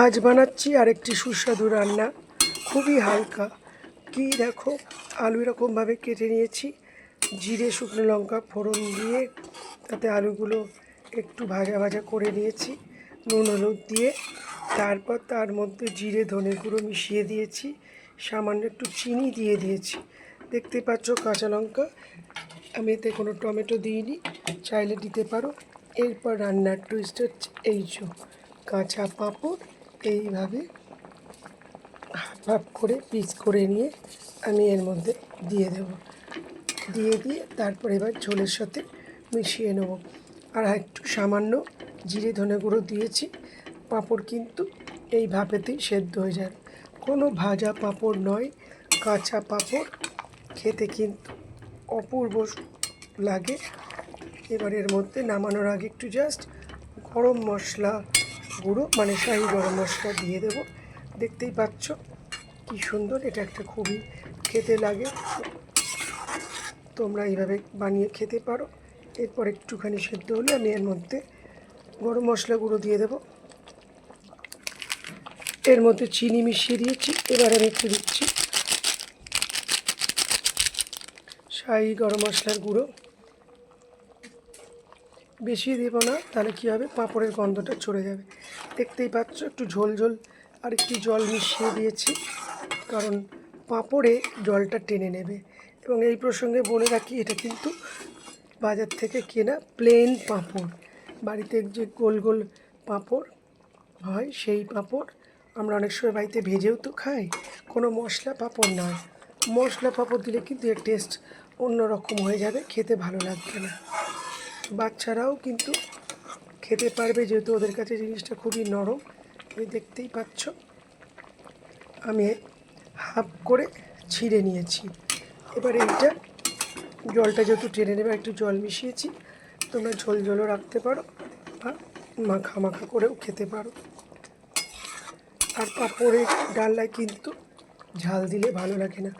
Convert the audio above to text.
আজ বানাচ্ছি আরেকটি সুস্বাদু রান্না, খুবই হালকা। কি দেখো, আলু এরকমভাবে কেটে নিয়েছি, জিরে শুকনো লঙ্কা ফোড়ন দিয়ে তাতে আলুগুলো একটু ভাজা ভাজা করে নিয়েছি নুন হলুদ দিয়ে। তারপর তার মধ্যে জিরে ধনে গুঁড়ো মিশিয়ে দিয়েছি, সামান্য একটু চিনি দিয়ে দিয়েছি। দেখতে পাচ্ছ কাঁচা লঙ্কা, আমি এতে কোনো টমেটো দিইনি, চাইলে দিতে পারো। এরপর রান্নার টুইস্ট হচ্ছে এই যে কাঁচা পাঁপড় এইভাবে হাফ হাফ করে পিস করে নিয়ে আমি এর মধ্যে দিয়ে দেব, দিয়ে তারপর এবার ঝোলের সাথে মিশিয়ে নেব। আর একটু সামান্য জিরে ধনে গুঁড়ো দিয়েছি। পাঁপড় কিন্তু এই ভাপেতেই সেদ্ধ হয়ে যায়, কোনো ভাজা পাঁপড় নয়, কাঁচা পাঁপড়। খেতে কিন্তু অপূর্ব লাগে। এবার এর মধ্যে নামানোর আগে একটু জাস্ট গরম মশলা গুঁড়ো মানে শাহি গরম মশলা দিয়ে দেব। দেখতেই পাচ্ছ কি সুন্দর, এটা একটা খুবই খেতে লাগে। তোমরা এইভাবে বানিয়ে খেতে পারো। এরপর একটুখানি সেদ্ধ হলে আমি এর মধ্যে গরম মশলা গুঁড়ো দিয়ে দেব। এর মধ্যে চিনি মিশিয়ে দিয়েছি, এবার আমি একটু দিচ্ছি শাহি গরম মশলার গুঁড়ো। বেশি দেবো না, তাহলে কী হবে, পাঁপড়ের গন্ধটা চলে যাবে। দেখতেই পাচ্ছ একটু ঝোল ঝোল আর একটু জল মিশিয়ে দিয়েছি, কারণ পাঁপড়ে জলটা টেনে নেবে। এবং এই প্রসঙ্গে বলে রাখি, এটা কিন্তু বাজার থেকে কেনা প্লেন পাঁপড়। বাড়িতে যে গোল গোল পাঁপড় হয় সেই পাঁপড় আমরা অনেক সময় বাড়িতে ভেজেও তো খাই, কোনো মশলা পাঁপড় নয়। মশলা পাঁপড় দিলে কিন্তু এর টেস্ট অন্য রকম হয়ে যাবে, খেতে ভালো লাগবে না। বাচ্চারাও কিন্তু খেতে পারবে, যেহেতু ওদের কাছে জিনিসটা খুবই নরম। এই দেখতেই পাচ্ছ আমি হাফ করে ছিঁড়ে নিয়েছি। এবার এইটা জলটা যেহেতু টেনে নেবে, একটু জল মিশিয়েছি। তোমরা ঝোল ঝোলও রাখতে পারো বা মাখা মাখা করেও খেতে পারো। আর পাঁপড়ের ডালনায় কিন্তু ঝাল দিলে ভালো লাগে না,